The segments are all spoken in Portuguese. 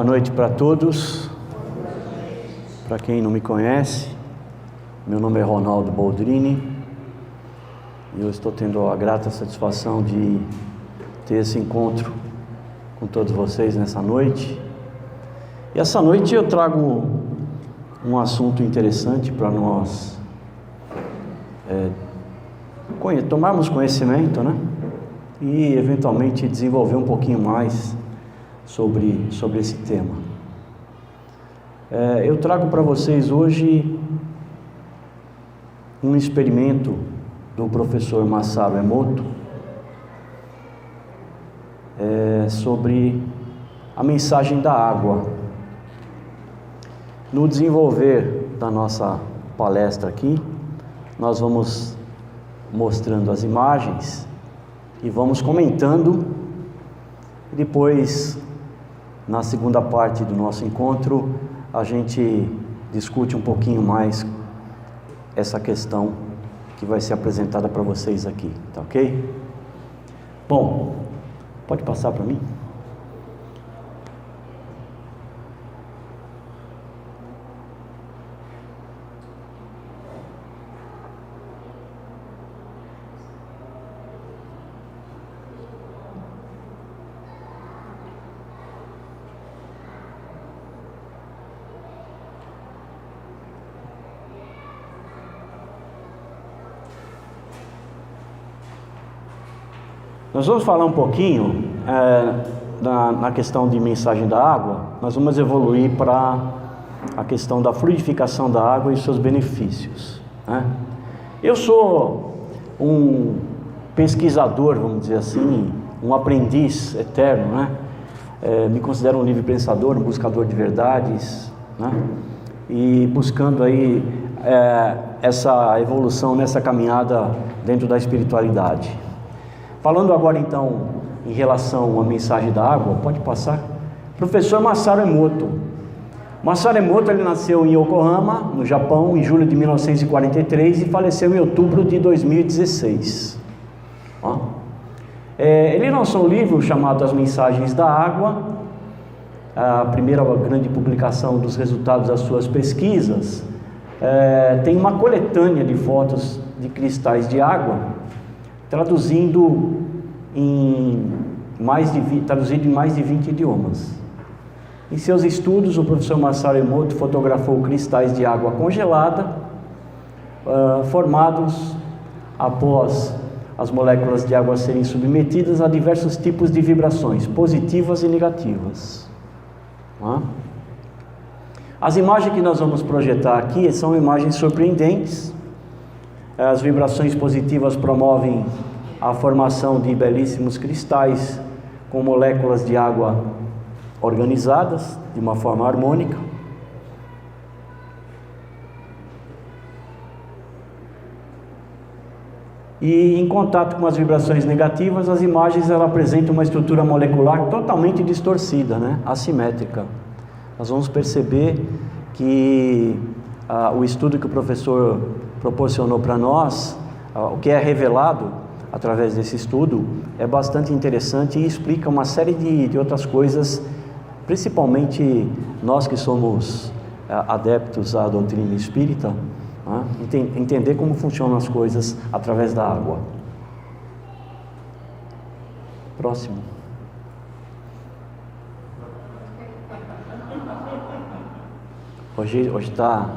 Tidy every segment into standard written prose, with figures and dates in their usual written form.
Boa noite para todos. Para quem não me conhece, meu nome é Ronaldo Boldrini e eu estou tendo a grata satisfação de ter esse encontro com todos vocês nessa noite. E essa noite eu trago um assunto interessante para nós tomarmos conhecimento, né? E eventualmente desenvolver um pouquinho mais sobre esse tema. Eu trago para vocês hoje um experimento do professor Masaru Emoto sobre a mensagem da água. No desenvolver da nossa palestra aqui, nós vamos mostrando as imagens e vamos comentando, e depois, na segunda parte do nosso encontro, a gente discute um pouquinho mais essa questão que vai ser apresentada para vocês aqui, tá ok? Bom, pode passar para mim? Nós vamos falar um pouquinho na questão de mensagem da água. Nós vamos evoluir para a questão da fluidificação da água e seus benefícios, né? Eu sou um pesquisador, vamos dizer assim, um aprendiz eterno, né? Me considero um livre pensador, um buscador de verdades, né? E buscando aí essa evolução nessa caminhada dentro da espiritualidade. Falando agora então em relação à mensagem da água, pode passar? Professor Masaru Emoto. Masaru Emoto, ele nasceu em Yokohama, no Japão, em julho de 1943 e faleceu em outubro de 2016. Ele lançou um livro chamado As Mensagens da Água, a primeira grande publicação dos resultados das suas pesquisas. Tem uma coletânea de fotos de cristais de água, traduzido em mais de 20 idiomas. Em seus estudos, o professor Masaru Emoto fotografou cristais de água congelada, formados após as moléculas de água serem submetidas a diversos tipos de vibrações, positivas e negativas. As imagens que nós vamos projetar aqui são imagens surpreendentes. As vibrações positivas promovem a formação de belíssimos cristais com moléculas de água organizadas de uma forma harmônica. E em contato com as vibrações negativas, as imagens apresentam uma estrutura molecular totalmente distorcida, né? Assimétrica. Nós vamos perceber que o estudo que o professor proporcionou para nós, o que é revelado através desse estudo, é bastante interessante e explica uma série de outras coisas, principalmente nós que somos adeptos à doutrina espírita, entender como funcionam as coisas através da água. Próximo. Hoje está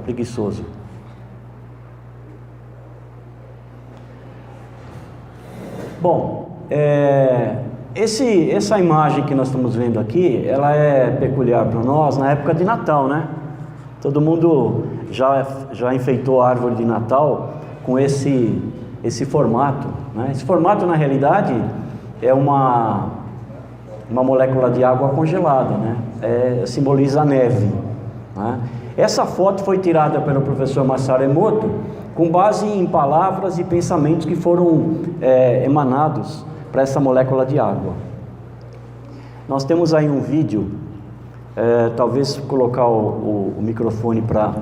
preguiçoso. Bom, essa imagem que nós estamos vendo aqui, ela é peculiar para nós na época de Natal, né? Todo mundo já enfeitou a árvore de Natal com esse formato, né? Esse formato, na realidade, é uma molécula de água congelada, né? Simboliza a neve, né? Essa foto foi tirada pelo professor Masaru Emoto com base em palavras e pensamentos que foram emanados para essa molécula de água. Nós temos aí um vídeo, talvez colocar o microfone para...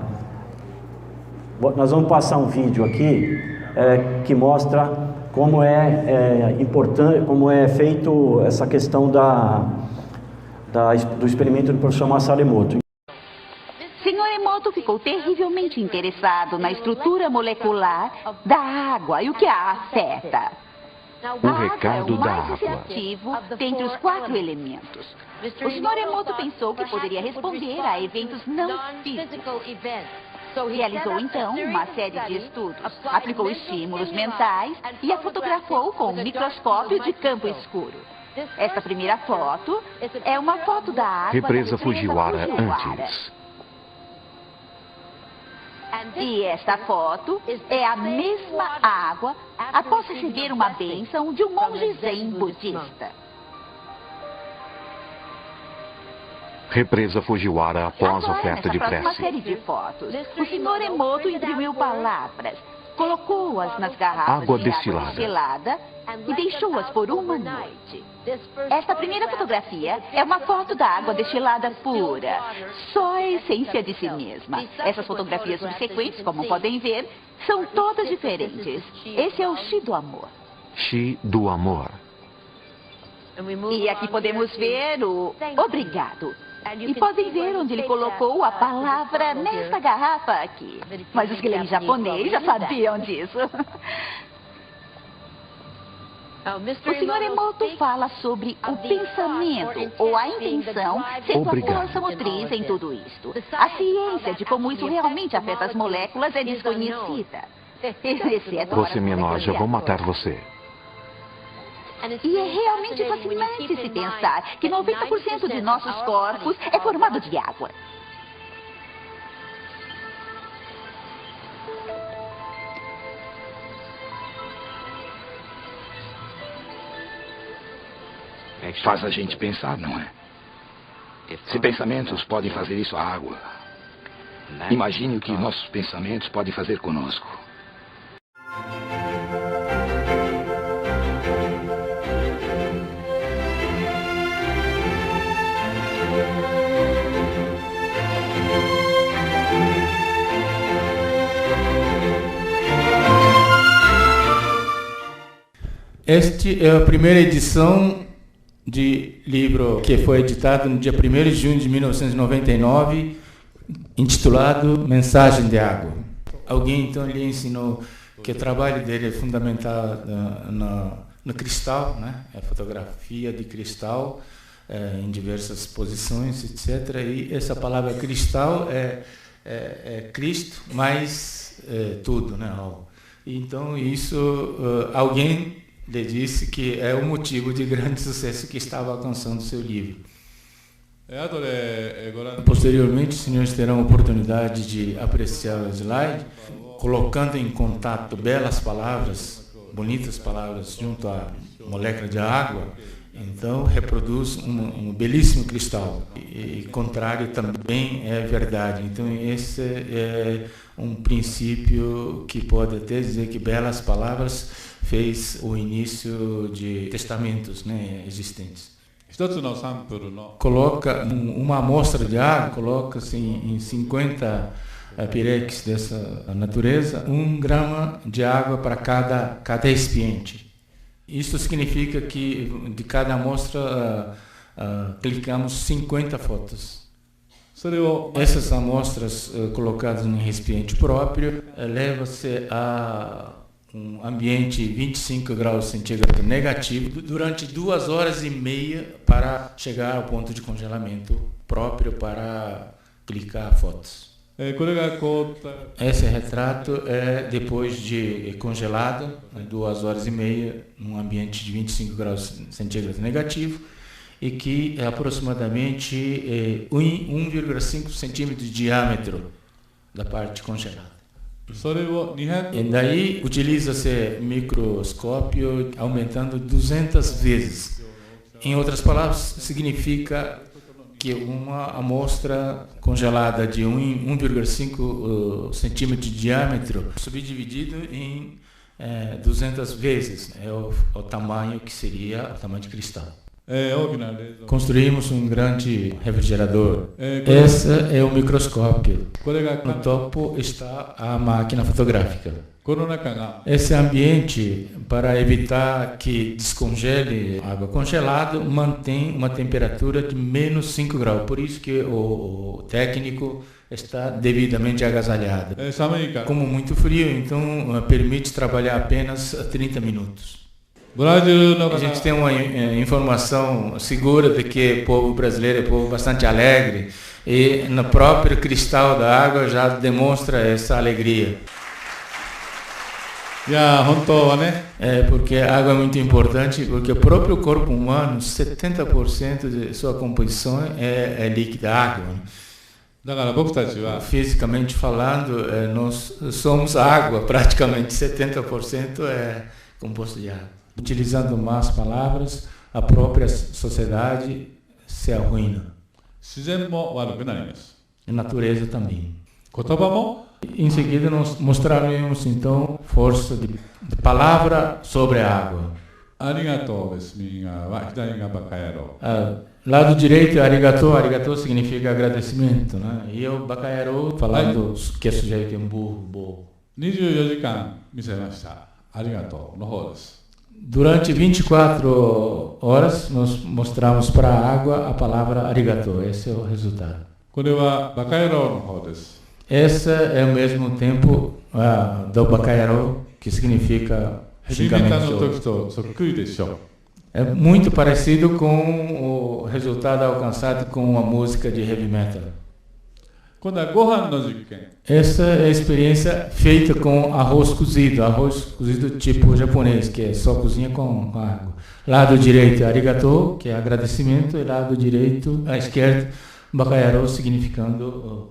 Nós vamos passar um vídeo aqui que mostra como é importante, como é feito essa questão do experimento do professor Masaru Emoto. Sr. Emoto ficou terrivelmente interessado na estrutura molecular da água e o que a afeta. O recado da água. É o mais receptivo dentre os 4 elementos. O Sr. Emoto pensou que poderia responder a eventos não físicos. Realizou então uma série de estudos, aplicou estímulos mentais e a fotografou com um microscópio de campo escuro. Esta primeira foto é uma foto da água Represa da Fujiwara antes. E esta foto é a mesma água após receber uma bênção de um monge zen budista. Represa Fujiwara após Agora, oferta de nessa próxima prece. série de fotos, o Sr. Emoto imprimiu palavras, colocou-as nas garrafas Água de destilada. água destilada e deixou-as por uma noite. Esta primeira fotografia é uma foto da água destilada pura, só a essência de si mesma. Essas fotografias subsequentes, como podem ver, são todas diferentes. Esse é o Shi do amor. Shi do amor. E aqui podemos ver o obrigado. E podem ver onde ele colocou a palavra nesta garrafa aqui. Mas os que leem japonês já sabiam disso. O Sr. Emoto fala sobre o pensamento ou a intenção sendo Obrigado. a força motriz em tudo isto. A ciência de como isso realmente afeta as moléculas é desconhecida. Exceto Você me para as enoja, vou matar moléculas. você. E é realmente fascinante se pensar que 90% de nossos corpos é formado de água. Faz a gente pensar, não é? Se pensamentos podem fazer isso à água, imagine o que nossos pensamentos podem fazer conosco. Esta é a primeira edição de livro que foi editado no dia 1º de junho de 1999, intitulado Mensagem de Água. Alguém então lhe ensinou que o trabalho dele é fundamentado no cristal, né? É fotografia de cristal em diversas posições, etc. E essa palavra cristal é Cristo mais tudo, né? Então isso alguém lhe disse que é o motivo de grande sucesso que estava alcançando seu livro. Posteriormente, os senhores terão a oportunidade de apreciar o slide, colocando em contato belas palavras, bonitas palavras, junto à molécula de água. Então, reproduz um belíssimo cristal. E contrário também é verdade. Então, esse é um princípio que pode até dizer que belas palavras fez o início de testamentos, né, existentes. Coloca uma amostra de água, coloca-se em 50 pirex dessa natureza, 1 grama de água para cada recipiente. Isso significa que de cada amostra clicamos 50 fotos. Essas amostras colocadas em recipiente próprio leva-se a um ambiente 25 graus centígrados negativo durante 2 horas e meia para chegar ao ponto de congelamento próprio para clicar fotos. Esse retrato é depois de congelado, 2 horas e meia, num ambiente de 25 graus centígrados negativo, e que é aproximadamente 1,5 centímetros de diâmetro da parte congelada. E daí utiliza-se microscópio aumentando 200 vezes. Em outras palavras, significa que uma amostra congelada de 1,5 centímetro de diâmetro subdividido em 200 vezes é o tamanho que seria o tamanho de cristal. Construímos um grande refrigerador. Esse é o microscópio. No topo está a máquina fotográfica. Esse ambiente, para evitar que descongele água congelada, mantém uma temperatura de menos 5 graus. Por isso que o técnico está devidamente agasalhado. Como muito frio, então permite trabalhar apenas 30 minutos. A gente tem uma informação segura de que o povo brasileiro é um povo bastante alegre e no próprio cristal da água já demonstra essa alegria. Porque a água é muito importante, porque o próprio corpo humano, 70% de sua composição é líquida, água. Fisicamente falando, nós somos água, praticamente 70% é composto de água. Utilizando más palavras, a própria sociedade se arruína. A natureza também. Em seguida, nós mostraremos então força de palavra sobre a água. Lado direito, arigato. Arigato significa agradecimento, né? E o bakaero falando que o sujeito é um burro. Durante 24 horas, nós mostramos para a água a palavra arigato. Esse é o resultado. Esse é o mesmo tempo do bakaero, que significa xingamento. É muito parecido com o resultado alcançado com a música de heavy metal. Essa é a experiência feita com arroz cozido tipo japonês, que é só cozinha com água. Lado direito, arigato, que é agradecimento, e lado direito, à esquerda, bakaero, significando...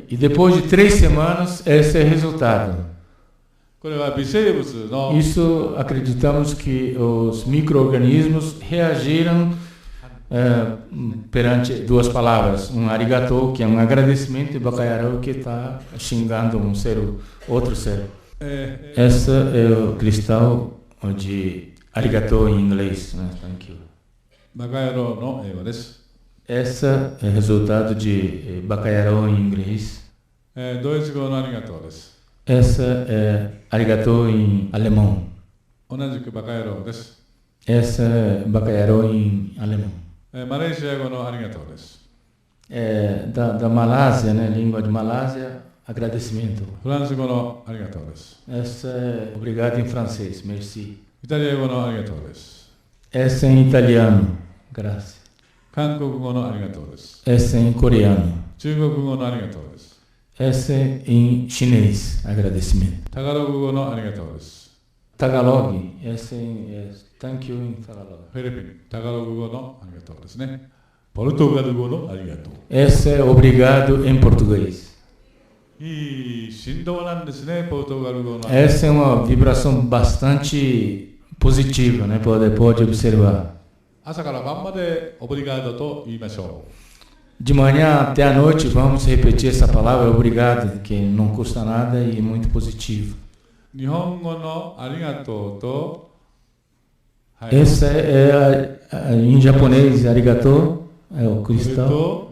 E depois de 3 semanas, esse é o resultado. Isso acreditamos que os micro-organismos reagiram perante 2 palavras, um arigato, que é um agradecimento, e bakaero, que está xingando outro ser. Esse é o cristal de arigato em inglês, né? Thank you. Esse é o resultado de bakaero em inglês. Esse é arigato em alemão. Esse é bakaero em alemão. Da Malásia, né? Língua de Malásia, agradecimento. Esse é obrigado em francês, merci. Esse é em italiano, graças. Esse é em coreano. Esse é em chinês, agradecimento. Tagalog, esse é thank you em Tagalog. Esse é obrigado em português. Essa é uma vibração bastante positiva, né? Pode observar. De manhã até a noite vamos repetir essa palavra obrigado, que não custa nada e é muito positivo. Esse é em japonês, arigato, é o cristal.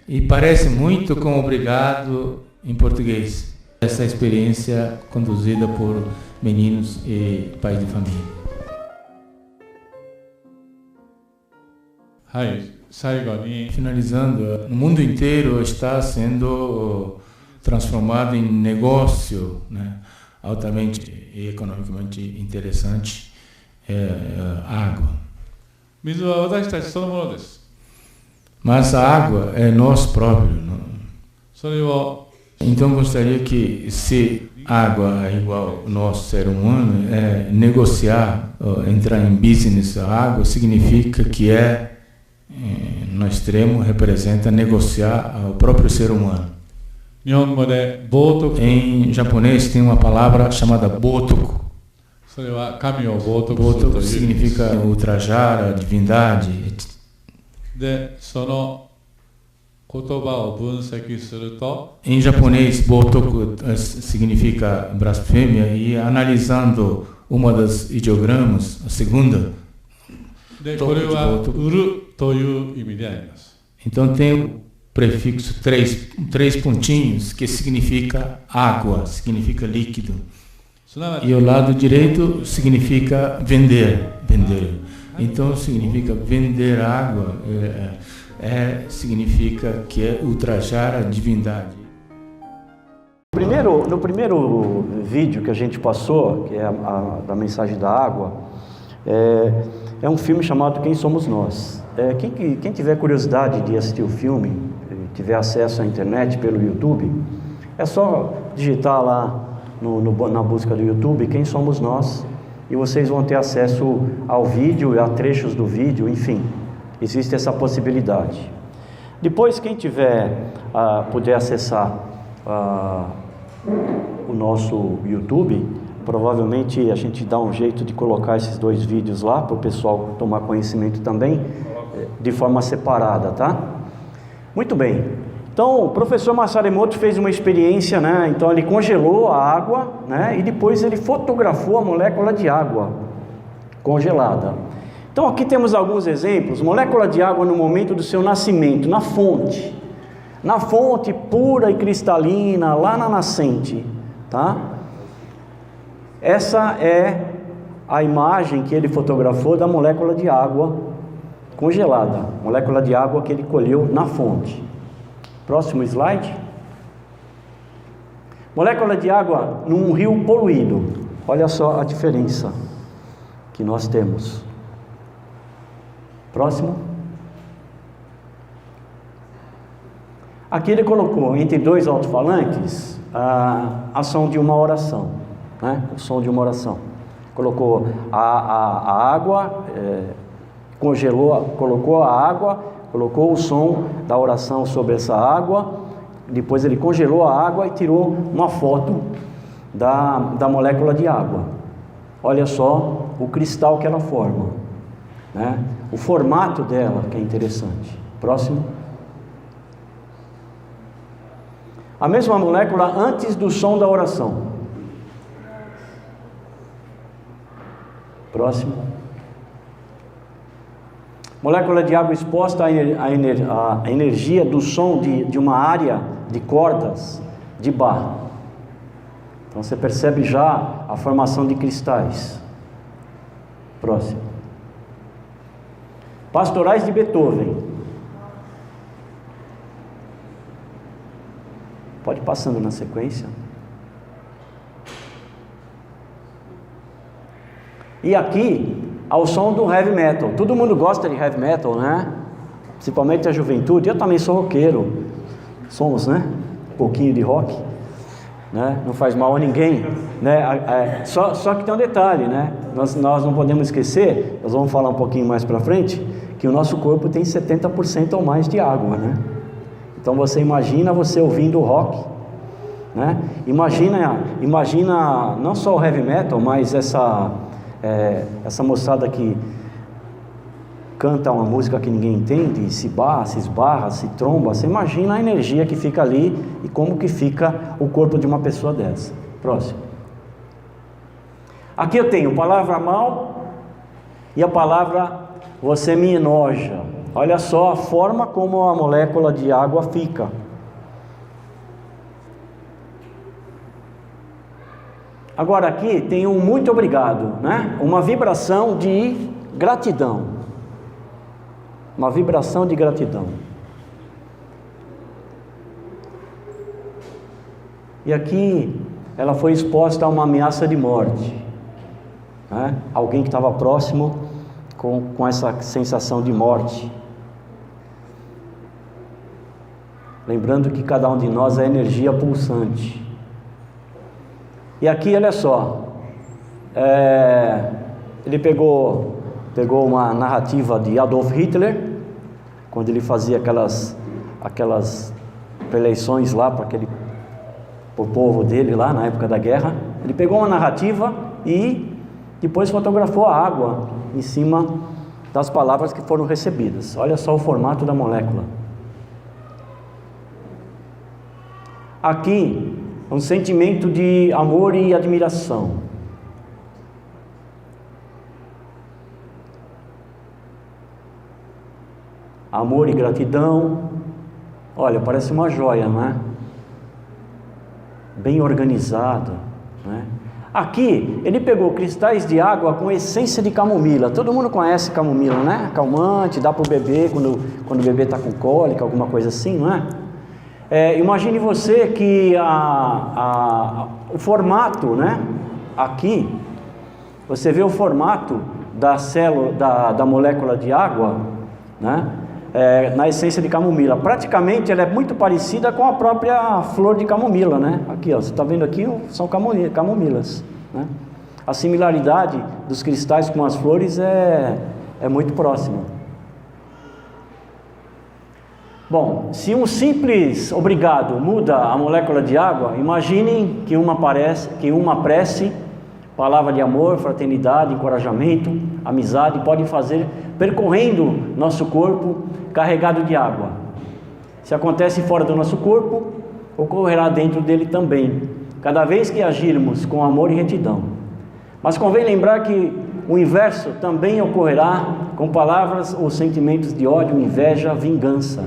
E parece muito com obrigado em português. Essa experiência conduzida por meninos e pais de família. Finalizando, no mundo inteiro está sendo transformado em negócio, né? Altamente e economicamente interessante, água. Mas a água é nós próprios. Então gostaria que, se água é igual ao nosso ser humano, negociar, entrar em business a água, significa que no extremo, representa negociar o próprio ser humano. Em japonês tem uma palavra chamada botoku. Botoku significa ultrajar a divindade. Em japonês, botoku significa blasfêmia, e analisando uma das ideogramas, a segunda. Então tem o prefixo três pontinhos, que significa água, significa líquido. E o lado direito significa vender. Então significa vender água, significa que é ultrajar a divindade. No primeiro vídeo que a gente passou, que é da mensagem da água, é um filme chamado Quem Somos Nós. Quem tiver curiosidade de assistir o filme, tiver acesso à internet pelo YouTube, é só digitar lá na busca do YouTube Quem Somos Nós, e vocês vão ter acesso ao vídeo, a trechos do vídeo, enfim, existe essa possibilidade. Depois, quem puder acessar o nosso YouTube, provavelmente a gente dá um jeito de colocar esses 2 vídeos lá para o pessoal tomar conhecimento também, de forma separada, tá? Muito bem. Então, o professor Masaru Emoto fez uma experiência, né? Então ele congelou a água, né? E depois ele fotografou a molécula de água congelada. Então aqui temos alguns exemplos. Molécula de água no momento do seu nascimento, na fonte pura e cristalina, lá na nascente, tá? Essa é a imagem que ele fotografou da molécula de água congelada, molécula de água que ele colheu na fonte. Próximo slide. Molécula de água num rio poluído. Olha só a diferença que nós temos. Próximo. Aqui ele colocou entre 2 alto-falantes a som de uma oração, né? O som de uma oração. Colocou a água, colocou a água, colocou o som da oração sobre essa água, depois ele congelou a água e tirou uma foto da molécula de água. Olha só o cristal que ela forma, né? O formato dela que é interessante. Próximo. A mesma molécula antes do som da oração. Próximo. Molécula de água exposta à energia do som de uma área de cordas de Bach. Então você percebe já a formação de cristais. Próximo. Pastorais de Beethoven. Pode ir passando na sequência. E aqui, ao som do heavy metal. Todo mundo gosta de heavy metal, né? Principalmente a juventude. Eu também sou roqueiro. Somos, né? Um pouquinho de rock, né? Não faz mal a ninguém, né? Só que tem um detalhe, né? Nós não podemos esquecer, nós vamos falar um pouquinho mais para frente, que o nosso corpo tem 70% ou mais de água, né? Então você imagina você ouvindo rock, né? Imagina não só o heavy metal, mas essa moçada que canta uma música que ninguém entende, se esbarra, se tromba. Você imagina a energia que fica ali e como que fica o corpo de uma pessoa dessa. Próximo. Aqui eu tenho a palavra mal e a palavra você me enoja. Olha só a forma como a molécula de água fica. Agora aqui tem um muito obrigado, né? Uma vibração de gratidão. Uma vibração de gratidão. E aqui ela foi exposta a uma ameaça de morte, né? Alguém que estava próximo com essa sensação de morte. Lembrando que cada um de nós é energia pulsante. E aqui, olha só, ele pegou uma narrativa de Adolf Hitler, quando ele fazia aquelas eleições lá para o povo dele lá na época da guerra. Ele pegou uma narrativa e depois fotografou a água em cima das palavras que foram recebidas. Olha só o formato da molécula. Aqui, um sentimento de amor e admiração. amor e gratidão. Olha, parece uma joia, não é? Bem organizada, não é? Aqui, ele pegou cristais de água com essência de camomila. Todo mundo conhece camomila, né? Calmante, dá para o bebê quando o bebê está com cólica, alguma coisa assim, não é? Imagine você que o formato, né? Aqui, você vê o formato da célula, da molécula de água, né? Na essência de camomila. Praticamente ela é muito parecida com a própria flor de camomila, né? Aqui, ó, você está vendo aqui, são camomilas, né? A similaridade dos cristais com as flores é muito próxima. Bom, se um simples obrigado muda a molécula de água, imaginem que uma prece, palavra de amor, fraternidade, encorajamento, amizade, pode fazer percorrendo nosso corpo carregado de água. Se acontece fora do nosso corpo, ocorrerá dentro dele também, cada vez que agirmos com amor e retidão. Mas convém lembrar que o inverso também ocorrerá com palavras ou sentimentos de ódio, inveja, vingança.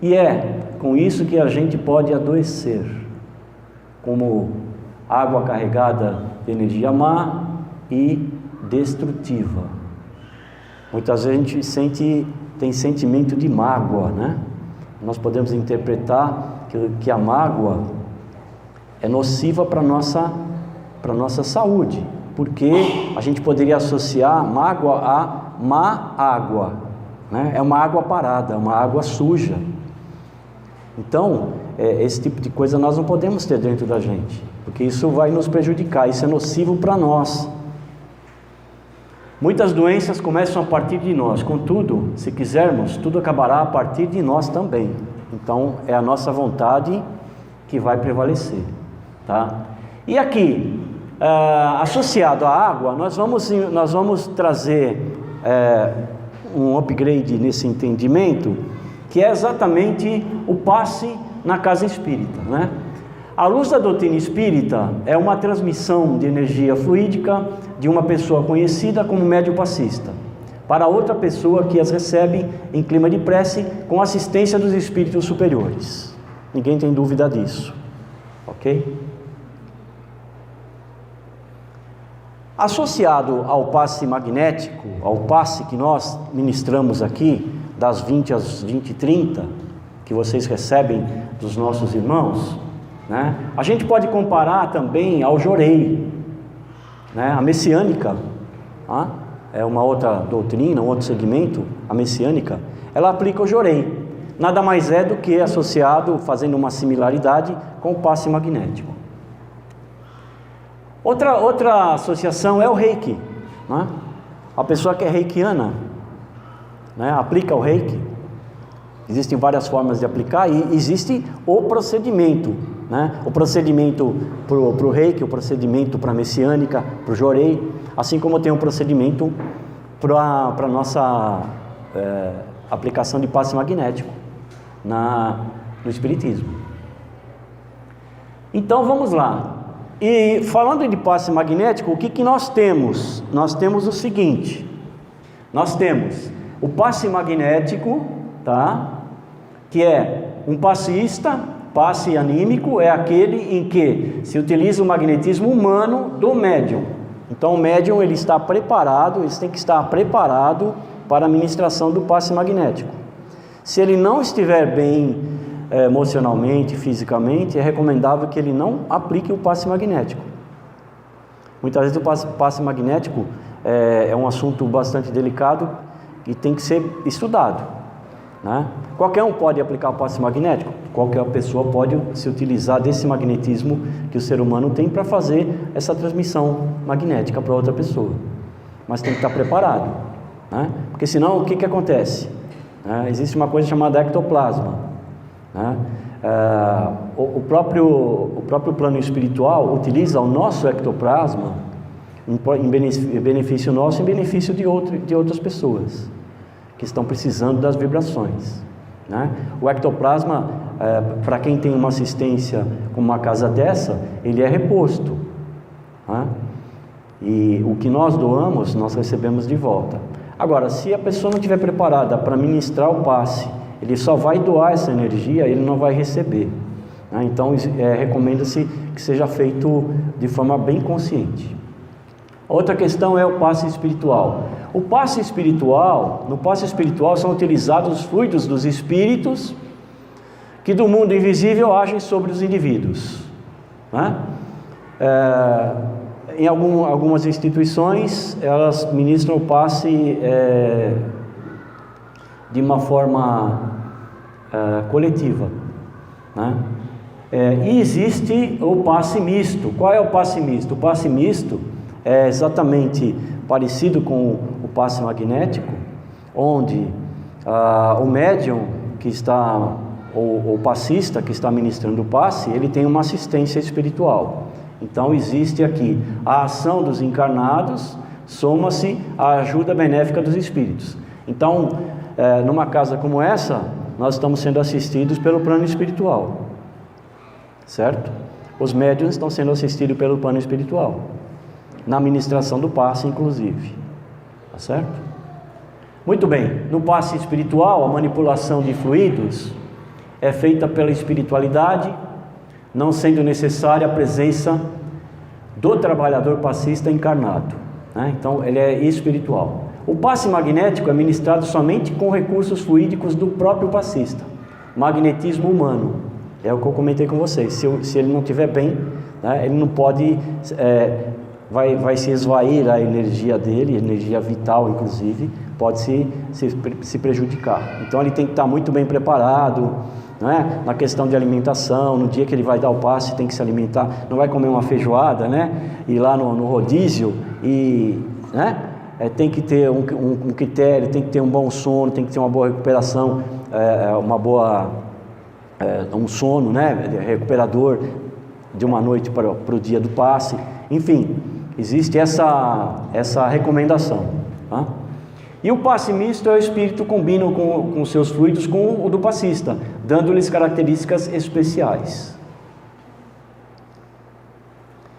E é com isso que a gente pode adoecer, como água carregada de energia má e destrutiva. Muitas vezes a gente tem sentimento de mágoa, né? Nós podemos interpretar que a mágoa é nociva para a nossa saúde, porque a gente poderia associar mágoa a má água, né? É uma água parada, é uma água suja. Então, esse tipo de coisa nós não podemos ter dentro da gente, porque isso vai nos prejudicar, isso é nocivo para nós. Muitas doenças começam a partir de nós, contudo, se quisermos, tudo acabará a partir de nós também. Então, é a nossa vontade que vai prevalecer, tá? E aqui, associado à água, nós vamos trazer um upgrade nesse entendimento, que é exatamente o passe na casa espírita, né? A luz da doutrina espírita é uma transmissão de energia fluídica de uma pessoa conhecida como médium passista para outra pessoa que as recebe em clima de prece com assistência dos espíritos superiores. Ninguém tem dúvida disso, ok? Associado ao passe magnético, ao passe que nós ministramos aqui, das 20 às 20h30, que vocês recebem dos nossos irmãos, né? A gente pode comparar também ao Jorei, né? A messiânica, é uma outra doutrina, um outro segmento, a messiânica, ela aplica o Jorei, nada mais é do que associado, fazendo uma similaridade com o passe magnético. Outra associação é o Reiki, né? A pessoa que é reikiana, né, aplica o Reiki. Existem várias formas de aplicar e existe o procedimento, né? O procedimento para o Reiki, o procedimento para a messiânica, para o Jorei, assim como tem um procedimento para a nossa aplicação de passe magnético no Espiritismo. Então vamos lá. E falando de passe magnético, o que nós temos? Nós temos o seguinte: nós temos o passe magnético, tá? Que é um passista. Passe anímico é aquele em que se utiliza o magnetismo humano do médium. Então o médium ele está preparado, ele tem que estar preparado para a ministração do passe magnético. Se ele não estiver bem emocionalmente, fisicamente, é recomendável que ele não aplique o passe magnético. Muitas vezes o passe magnético é um assunto bastante delicado e tem que ser estudado, né? Qualquer um pode aplicar o passe magnético, qualquer pessoa pode se utilizar desse magnetismo que o ser humano tem para fazer essa transmissão magnética para outra pessoa, mas tem que estar preparado, né? Porque senão o que acontece? Existe uma coisa chamada ectoplasma, né? O próprio plano espiritual utiliza o nosso ectoplasma em benefício nosso e em benefício de outras pessoas que estão precisando das vibrações, né? O ectoplasma, para quem tem uma assistência com uma casa dessa, ele é reposto, né? E o que nós doamos, nós recebemos de volta. Agora, se a pessoa não estiver preparada para ministrar o passe, ele só vai doar essa energia, ele não vai receber. Então, recomenda-se que seja feito de forma bem consciente. Outra questão é o passe espiritual. No passe espiritual são utilizados os fluidos dos espíritos que do mundo invisível agem sobre os indivíduos. Em algumas instituições, elas ministram o passe de uma forma coletiva, e existe o passe misto. Qual é o passe misto? O passe misto é exatamente parecido com o passe magnético, onde o médium que está, ou o passista que está ministrando o passe, ele tem uma assistência espiritual. Então existe aqui a ação dos encarnados, soma-se a ajuda benéfica dos espíritos. Então, numa casa como essa, nós estamos sendo assistidos pelo plano espiritual, certo? Os médiuns estão sendo assistidos pelo plano espiritual, na ministração do passe, inclusive, tá certo? Muito bem, no passe espiritual, a manipulação de fluidos é feita pela espiritualidade, não sendo necessária a presença do trabalhador passista encarnado, Então, ele é espiritual. O passe magnético é ministrado somente com recursos fluídicos do próprio passista, magnetismo humano, é o que eu comentei com vocês. Se ele não estiver bem, ele não pode, vai se esvair a energia dele, energia vital inclusive, pode se prejudicar. Então ele tem que estar muito bem preparado, na questão de alimentação. No dia que ele vai dar o passe, tem que se alimentar, não vai comer uma feijoada, ir lá no rodízio e, tem que ter um critério, tem que ter um bom sono, tem que ter uma boa recuperação, um sono, recuperador de uma noite para o dia do passe. Enfim, existe essa recomendação, E o passe misto o espírito combina com seus fluidos com o do passista, dando-lhes características especiais.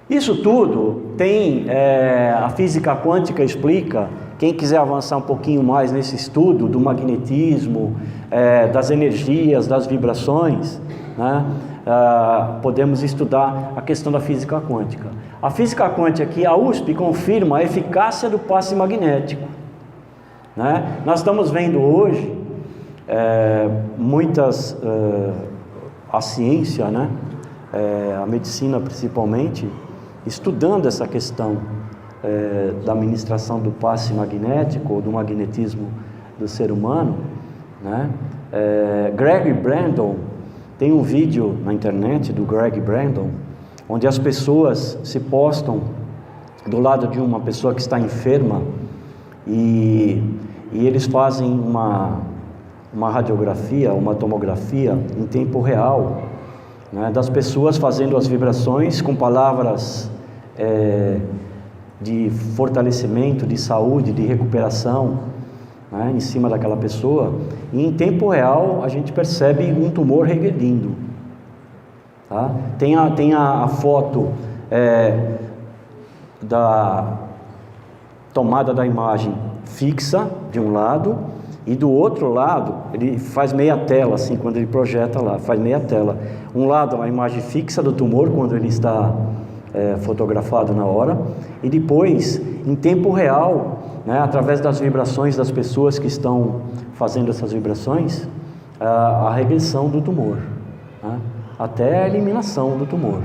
Isso tudo tem, a física quântica explica. Quem quiser avançar um pouquinho mais nesse estudo do magnetismo, das energias, das vibrações, podemos estudar a questão da física quântica. A física quântica aqui, a USP confirma a eficácia do passe magnético. Nós estamos vendo hoje a ciência, a medicina principalmente, estudando essa questão da administração do passe magnético ou do magnetismo do ser humano. Greg Brandon, tem um vídeo na internet do Greg Brandon, onde as pessoas se postam do lado de uma pessoa que está enferma e eles fazem uma radiografia, uma tomografia em tempo real, das pessoas fazendo as vibrações com palavras de fortalecimento, de saúde, de recuperação, em cima daquela pessoa, e em tempo real a gente percebe um tumor regredindo. Tem a foto da tomada da imagem fixa de um lado, e do outro lado ele faz meia tela, assim, quando ele projeta lá, faz meia tela. Um lado a imagem fixa do tumor quando ele está fotografado na hora, e depois em tempo real, através das vibrações das pessoas que estão fazendo essas vibrações, a regressão do tumor, até a eliminação do tumor.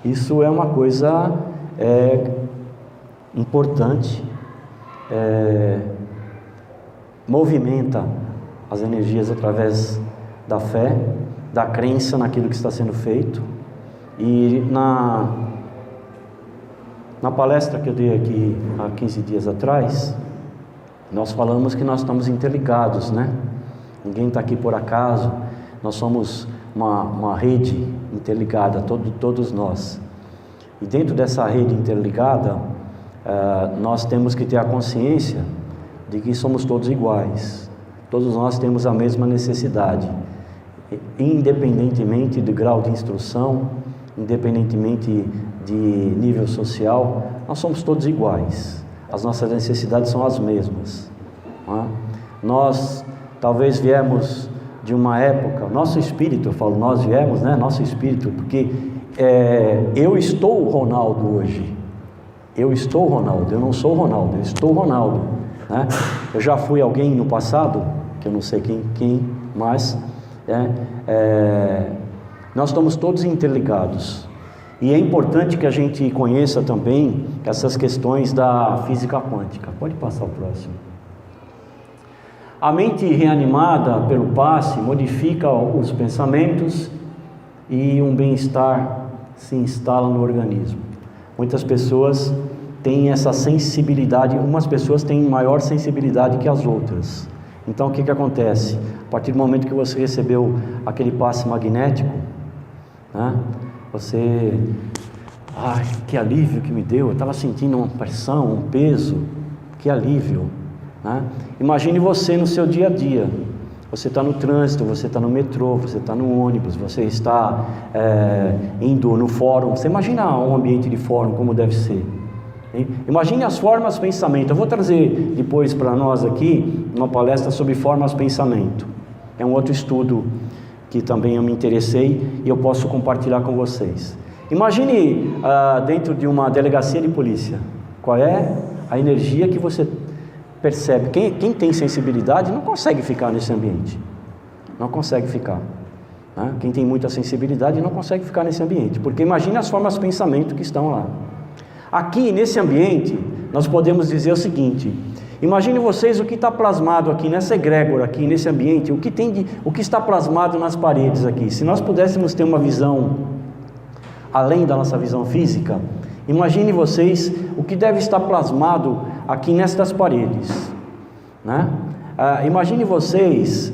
Isso é uma coisa importante, movimenta as energias através da fé, da crença naquilo que está sendo feito. E na palestra que eu dei aqui há 15 dias atrás, nós falamos que nós estamos interligados, Ninguém está aqui por acaso, nós somos uma rede interligada, todos nós. E dentro dessa rede interligada, nós temos que ter a consciência de que somos todos iguais. Todos nós temos a mesma necessidade, independentemente do grau de instrução, independentemente de nível social, nós somos todos iguais. As nossas necessidades são as mesmas. Não é? Nós talvez viemos de uma época, nosso espírito, eu falo nós viemos, né? Nosso espírito, porque eu estou o Ronaldo hoje. Eu estou o Ronaldo, eu não sou o Ronaldo, eu estou o Ronaldo, né? Eu já fui alguém no passado, que eu não sei quem mas nós estamos todos interligados. E é importante que a gente conheça também essas questões da física quântica. Pode passar o próximo. A mente reanimada pelo passe modifica os pensamentos e um bem-estar se instala no organismo. Muitas pessoas têm essa sensibilidade, umas pessoas têm maior sensibilidade que as outras. Então o que acontece? A partir do momento que você recebeu aquele passe magnético, né, você... Ai, que alívio que me deu, eu estava sentindo uma pressão, um peso, que alívio, né? Imagine você no seu dia a dia, você está no trânsito, você está no metrô, você está no ônibus, você está indo no fórum, você imagina um ambiente de fórum como deve ser, hein? Imagine as formas de pensamento. Eu vou trazer depois para nós aqui uma palestra sobre formas de pensamento, é um outro estudo que também eu me interessei e eu posso compartilhar com vocês. Imagine dentro de uma delegacia de polícia, qual é a energia que você percebe. Quem tem sensibilidade não consegue ficar nesse ambiente, não consegue ficar, né? Quem tem muita sensibilidade não consegue ficar nesse ambiente, porque imagine as formas de pensamento que estão lá. Aqui nesse ambiente nós podemos dizer o seguinte: imagine vocês o que está plasmado aqui nessa egrégora, aqui nesse ambiente, o que está plasmado nas paredes aqui. Se nós pudéssemos ter uma visão além da nossa visão física, imagine vocês o que deve estar plasmado aqui nestas paredes, né? Imagine vocês,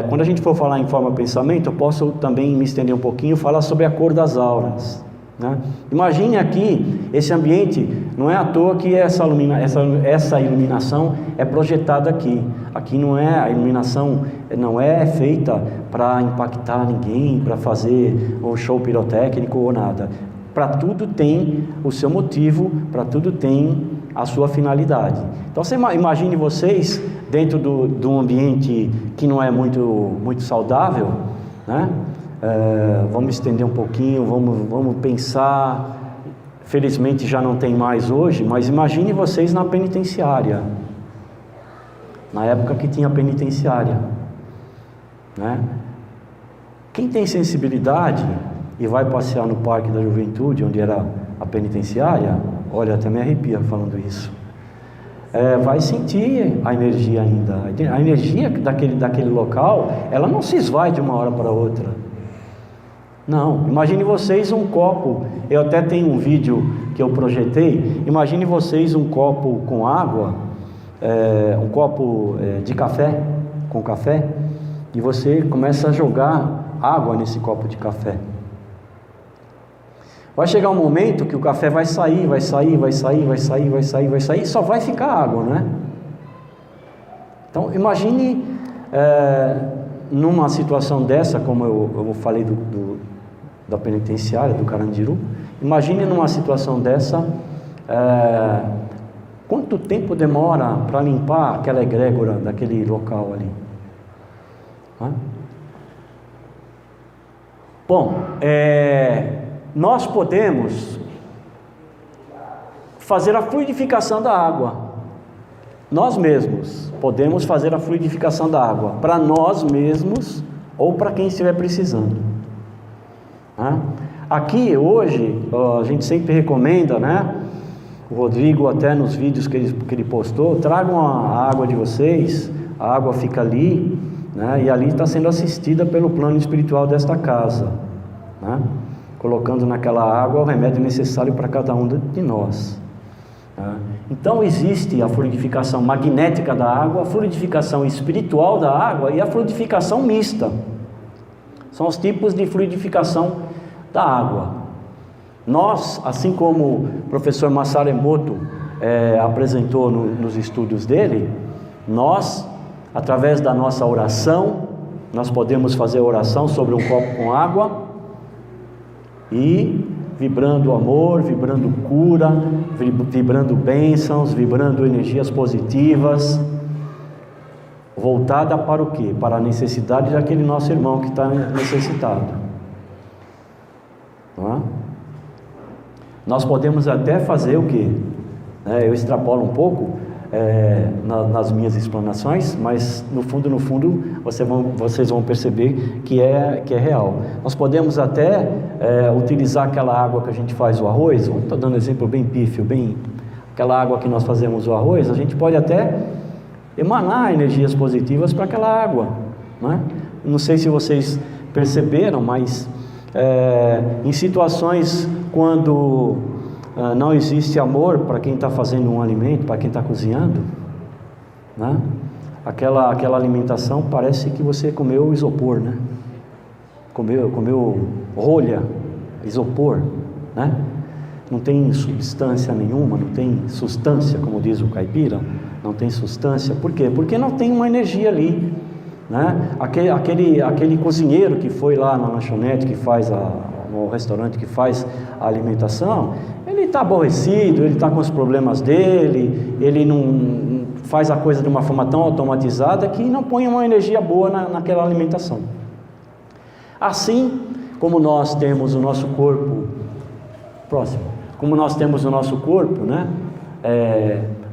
quando a gente for falar em forma de pensamento, eu posso também me estender um pouquinho, falar sobre a cor das auras, né? Imagine aqui esse ambiente, não é à toa que essa iluminação é projetada aqui. Aqui não é, a iluminação não é feita para impactar ninguém, para fazer um show pirotécnico ou nada. Para tudo tem o seu motivo, para tudo tem a sua finalidade. Então você imagine vocês dentro de um ambiente que não é muito saudável, né? Vamos estender um pouquinho, vamos pensar. Felizmente já não tem mais hoje, mas imagine vocês na penitenciária, na época que tinha penitenciária, né? Quem tem sensibilidade e vai passear no Parque da Juventude, onde era a penitenciária, olha, até me arrepia falando isso, vai sentir a energia ainda. A energia daquele local, ela não se esvai de uma hora para outra. Não, imagine vocês um copo, eu até tenho um vídeo que eu projetei, imagine vocês um copo com água, um copo de café, com café, e você começa a jogar água nesse copo de café. Vai chegar um momento que o café vai sair, e só vai ficar água, né? Então imagine numa situação dessa, como eu falei da penitenciária, do Carandiru, imagine numa situação dessa, quanto tempo demora para limpar aquela egrégora daquele local ali? Bom, nós podemos fazer a fluidificação da água. Nós mesmos podemos fazer a fluidificação da água, para nós mesmos ou para quem estiver precisando. Aqui hoje, a gente sempre recomenda, né? O Rodrigo até nos vídeos que ele postou, tragam a água de vocês, a água fica ali, né? E ali está sendo assistida pelo plano espiritual desta casa, né? Colocando naquela água o remédio necessário para cada um de nós. Então existe a fluidificação magnética da água, a fluidificação espiritual da água e a fluidificação mista. São os tipos de fluidificação da água. Nós, assim como o professor Masaru Emoto apresentou nos estudos dele, nós, através da nossa oração, nós podemos fazer oração sobre um copo com água e vibrando amor, vibrando cura, vibrando bênçãos, vibrando energias positivas, voltada para o quê? Para a necessidade daquele nosso irmão que está necessitado. Não é? Nós podemos até fazer o quê? Eu extrapolo um pouco nas minhas explanações, mas no fundo, vocês vão perceber que é real. Nós podemos até utilizar aquela água que a gente faz o arroz, vamos estar dando um exemplo bem pífio, aquela água que nós fazemos o arroz, a gente pode até emanar energias positivas para aquela água, não é? Não sei se vocês perceberam, mas em situações quando não existe amor para quem está fazendo um alimento, para quem está cozinhando, né? Aquela alimentação parece que você comeu isopor, né? Comeu rolha, isopor, né? Não tem substância nenhuma, não tem substância, como diz o caipira, não tem substância. Por quê? Porque não tem uma energia ali, né? Aquele cozinheiro que foi lá na lanchonete, que faz no restaurante que faz a alimentação, ele está aborrecido, ele está com os problemas dele, ele não faz a coisa de uma forma tão automatizada que não põe uma energia boa naquela alimentação. Assim como nós temos o nosso corpo, né?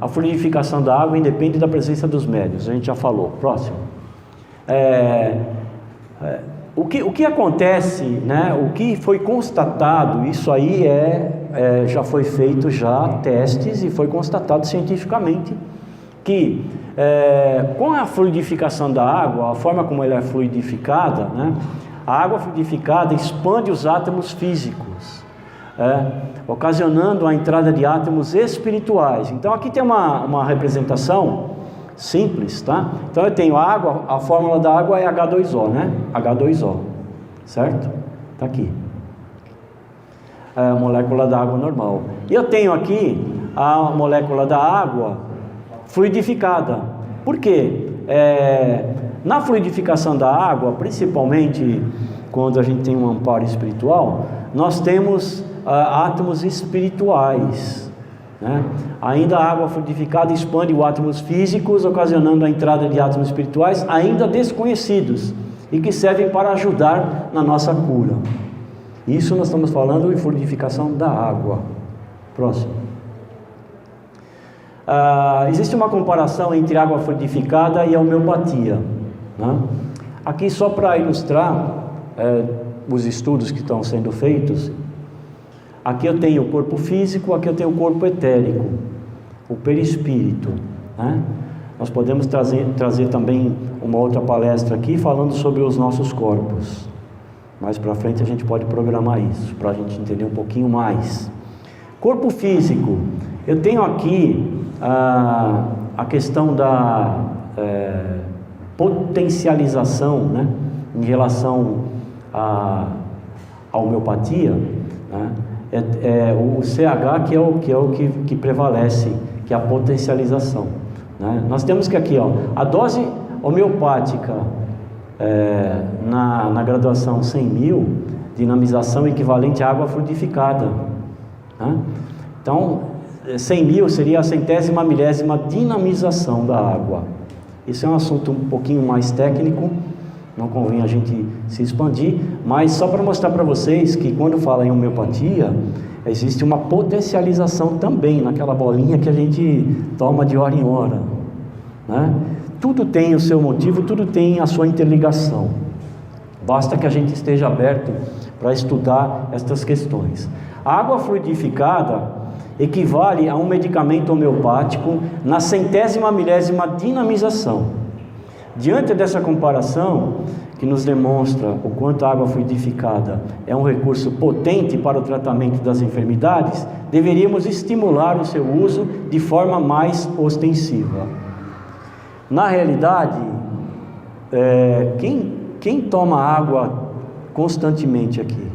A fluidificação da água independe da presença dos médiuns, a gente já falou. Próximo. O que acontece, né? O que foi constatado, isso aí já foi feito testes e foi constatado cientificamente que com a fluidificação da água, a forma como ela é fluidificada, né? A água fluidificada expande os átomos físicos, ocasionando a entrada de átomos espirituais. Então aqui tem uma representação simples, tá? Então eu tenho água, a fórmula da água é H2O, né? H2O, certo? Tá aqui. A molécula da água normal. E eu tenho aqui a molécula da água fluidificada. Por quê? Na fluidificação da água, principalmente quando a gente tem um amparo espiritual, nós temos átomos espirituais, né? Ainda a água fluidificada expande os átomos físicos, ocasionando a entrada de átomos espirituais ainda desconhecidos e que servem para ajudar na nossa cura. Isso nós estamos falando em fluidificação da água. Próximo. Existe uma comparação entre água fluidificada e a homeopatia, né? Aqui só para ilustrar os estudos que estão sendo feitos. Aqui eu tenho o corpo físico, aqui eu tenho o corpo etérico, o perispírito, né? Nós podemos trazer também uma outra palestra aqui falando sobre os nossos corpos. Mais para frente a gente pode programar isso, para a gente entender um pouquinho mais. Corpo físico, eu tenho aqui a questão da potencialização, né? Em relação à homeopatia, né? O CH que é o que prevalece, que é a potencialização, né? Nós temos que aqui, a dose homeopática na graduação 100.000, dinamização equivalente à água fluidificada, né? Então 100.000 seria a 100ª milésima dinamização da água. Isso é um assunto um pouquinho mais técnico, não convém a gente se expandir, mas só para mostrar para vocês que quando fala em homeopatia, existe uma potencialização também naquela bolinha que a gente toma de hora em hora, né? Tudo tem o seu motivo, tudo tem a sua interligação. Basta que a gente esteja aberto para estudar estas questões. A água fluidificada equivale a um medicamento homeopático na 100ª milésima dinamização. Diante dessa comparação, que nos demonstra o quanto a água fluidificada é um recurso potente para o tratamento das enfermidades, deveríamos estimular o seu uso de forma mais ostensiva. Na realidade, quem toma água constantemente aqui?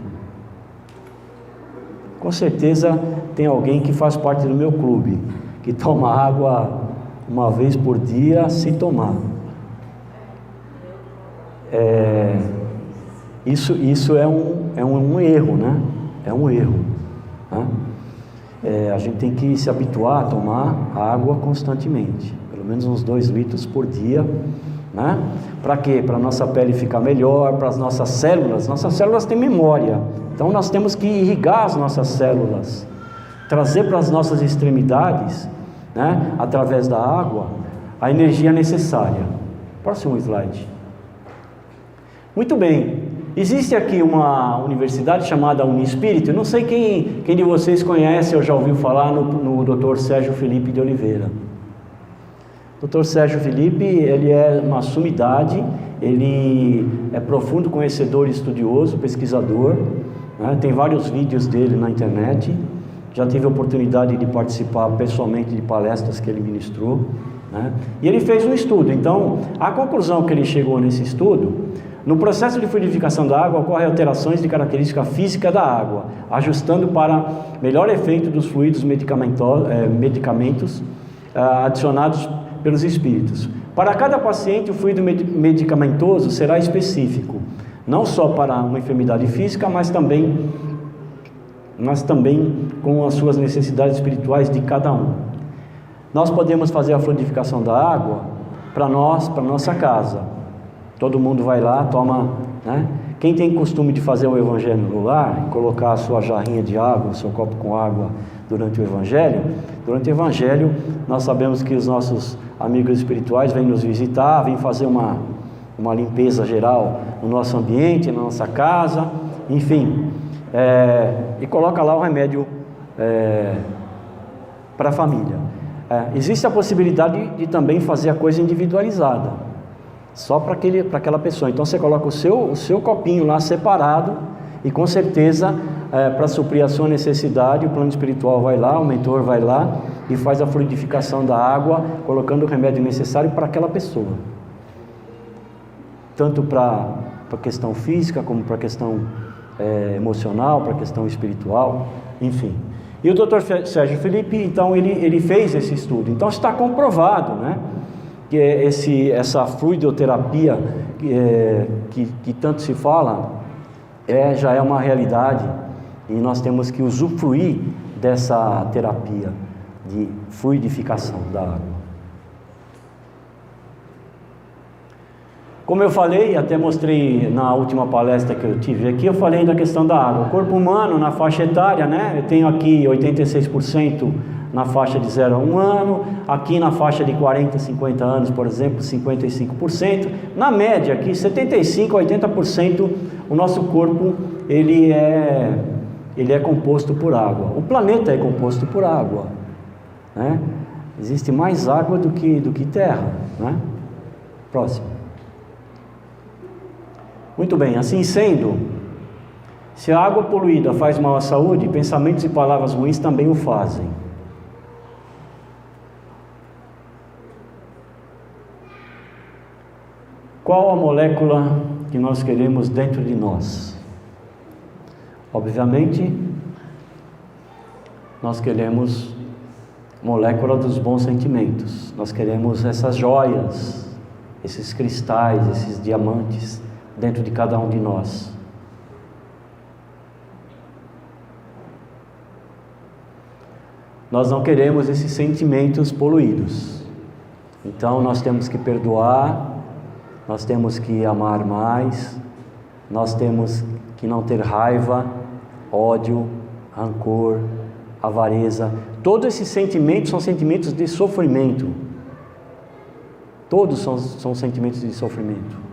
Com certeza tem alguém que faz parte do meu clube, que toma água uma vez por dia se tomar. Isso é um erro, né? É um erro, né? A gente tem que se habituar a tomar água constantemente, pelo menos uns 2 litros por dia, né? Para quê? Para a nossa pele ficar melhor, para as nossas células. Nossas células têm memória, então nós temos que irrigar as nossas células, trazer para as nossas extremidades, né, através da água, a energia necessária. Próximo slide. Muito bem, existe aqui uma universidade chamada Unispírito. Eu não sei quem de vocês conhece ou já ouviu falar no Dr. Sérgio Felipe de Oliveira. Dr. Sérgio Felipe, ele é uma sumidade, ele é profundo conhecedor e estudioso, pesquisador, né? Tem vários vídeos dele na internet. Já tive a oportunidade de participar pessoalmente de palestras que ele ministrou, né? E ele fez um estudo. Então, a conclusão que ele chegou nesse estudo: no processo de fluidificação da água ocorrem alterações de característica física da água, ajustando para melhor efeito dos fluidos medicamentos adicionados pelos espíritos. Para cada paciente, o fluido medicamentoso será específico, não só para uma enfermidade física, mas também com as suas necessidades espirituais de cada um. Nós podemos fazer a fluidificação da água para nós, para nossa casa. Todo mundo vai lá, toma, né? Quem tem costume de fazer o evangelho no lar, colocar a sua jarrinha de água, o seu copo com água durante o evangelho, nós sabemos que os nossos amigos espirituais vêm nos visitar, vêm fazer uma limpeza geral no nosso ambiente, na nossa casa, enfim, e coloca lá o remédio para a família. Existe a possibilidade de também fazer a coisa individualizada, só para aquela pessoa. Então você coloca o seu copinho lá separado, e com certeza, para suprir a sua necessidade, o plano espiritual vai lá, o mentor vai lá e faz a fluidificação da água, colocando o remédio necessário para aquela pessoa, tanto para a questão física, como para a questão emocional, para a questão espiritual, enfim. E o Dr. Sérgio Felipe, então, ele fez esse estudo. Então está comprovado, né, que essa fluidoterapia que tanto se fala já é uma realidade, e nós temos que usufruir dessa terapia de fluidificação da água. Como eu falei, até mostrei na última palestra que eu tive aqui, eu falei da questão da água. O corpo humano, na faixa etária, né, eu tenho aqui 86% na faixa de 0 a 1 ano, aqui na faixa de 40, 50 anos, por exemplo, 55%. Na média aqui, 75% a 80%, o nosso corpo, ele é composto por água. O planeta é composto por água, né? Existe mais água do que terra, né? Próximo. Muito bem, assim sendo, se a água poluída faz mal à saúde, pensamentos e palavras ruins também o fazem. Qual a molécula que nós queremos dentro de nós? Obviamente, nós queremos molécula dos bons sentimentos. Nós queremos essas joias, esses cristais, esses diamantes dentro de cada um de nós. Nós não queremos esses sentimentos poluídos. Então nós temos que perdoar, nós temos que amar mais, nós temos que não ter raiva, ódio, rancor, avareza. Todos esses sentimentos são sentimentos de sofrimento. Todos são sentimentos de sofrimento.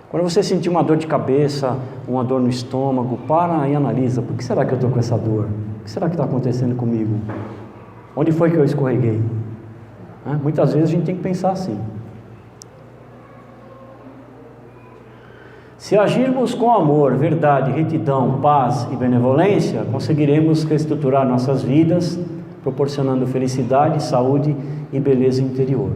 Quando você sentir uma dor de cabeça, uma dor no estômago, para e analisa. Por que será que eu estou com essa dor? O que será que está acontecendo comigo? Onde foi que eu escorreguei? Muitas vezes a gente tem que pensar assim. Se agirmos com amor, verdade, retidão, paz e benevolência, conseguiremos reestruturar nossas vidas, proporcionando felicidade, saúde e beleza interior.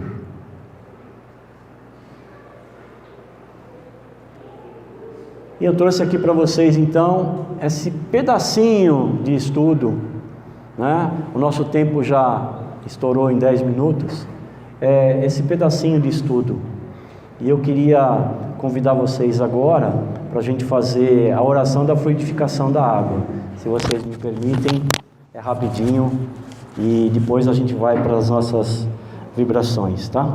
E eu trouxe aqui para vocês, então, esse pedacinho de estudo, né? O nosso tempo já estourou em 10 minutos, esse pedacinho de estudo. E eu queria convidar vocês agora para a gente fazer a oração da fluidificação da água. Se vocês me permitem, é rapidinho e depois a gente vai para as nossas vibrações, tá?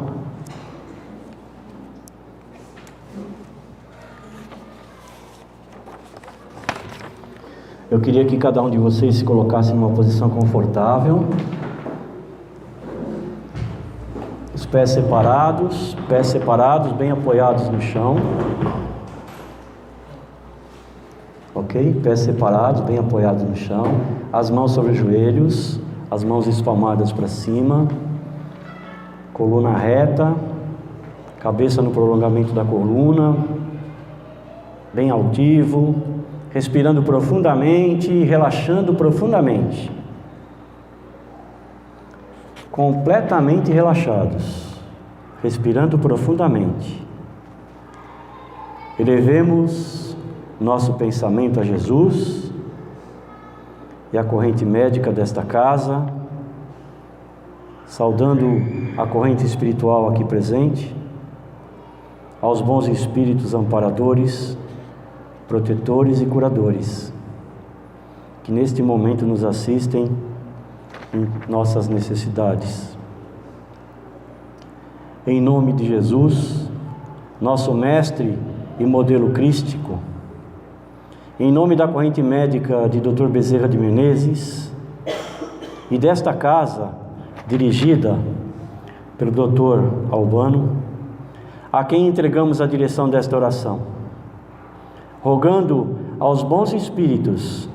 Eu queria que cada um de vocês se colocasse numa posição confortável. Os pés separados, bem apoiados no chão. Ok? Pés separados, bem apoiados no chão. As mãos sobre os joelhos, as mãos espalmadas para cima. Coluna reta, cabeça no prolongamento da coluna, bem altivo, respirando profundamente e relaxando profundamente. Completamente relaxados, respirando profundamente. Elevemos nosso pensamento a Jesus e a corrente médica desta casa, saudando a corrente espiritual aqui presente, aos bons espíritos amparadores, protetores e curadores, que neste momento nos assistem em nossas necessidades. Em nome de Jesus, nosso mestre e modelo crístico, em nome da corrente médica de Dr. Bezerra de Menezes e desta casa, dirigida pelo Dr. Albano, a quem entregamos a direção desta oração, rogando aos bons espíritos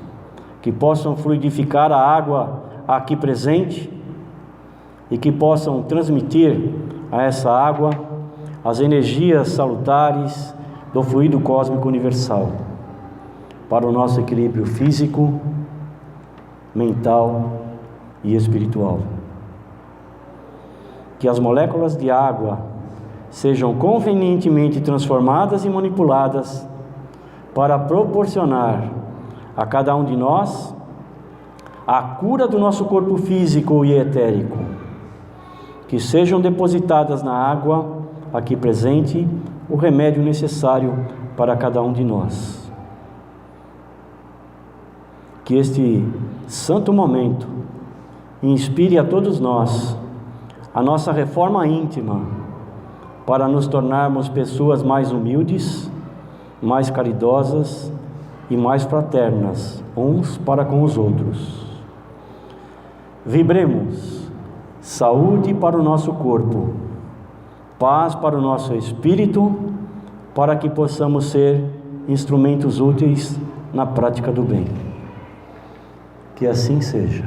que possam fluidificar a água aqui presente e que possam transmitir a essa água as energias salutares do fluido cósmico universal para o nosso equilíbrio físico, mental e espiritual. Que as moléculas de água sejam convenientemente transformadas e manipuladas para proporcionar a cada um de nós a cura do nosso corpo físico e etérico. Que sejam depositadas na água aqui presente o remédio necessário para cada um de nós. Que este santo momento inspire a todos nós a nossa reforma íntima para nos tornarmos pessoas mais humildes, mais caridosas e mais fraternas uns para com os outros. Vibremos saúde para o nosso corpo, paz para o nosso espírito, para que possamos ser instrumentos úteis na prática do bem. Que assim seja.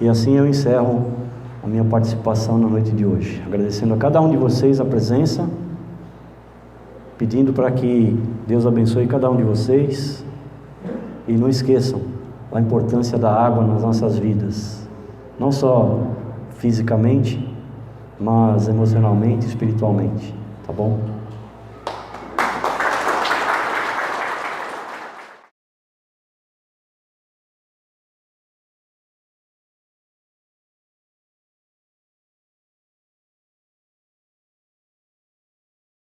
E assim eu encerro a minha participação na noite de hoje, agradecendo a cada um de vocês a presença, pedindo para que Deus abençoe cada um de vocês e não esqueçam a importância da água nas nossas vidas, não só fisicamente, mas emocionalmente e espiritualmente, tá bom?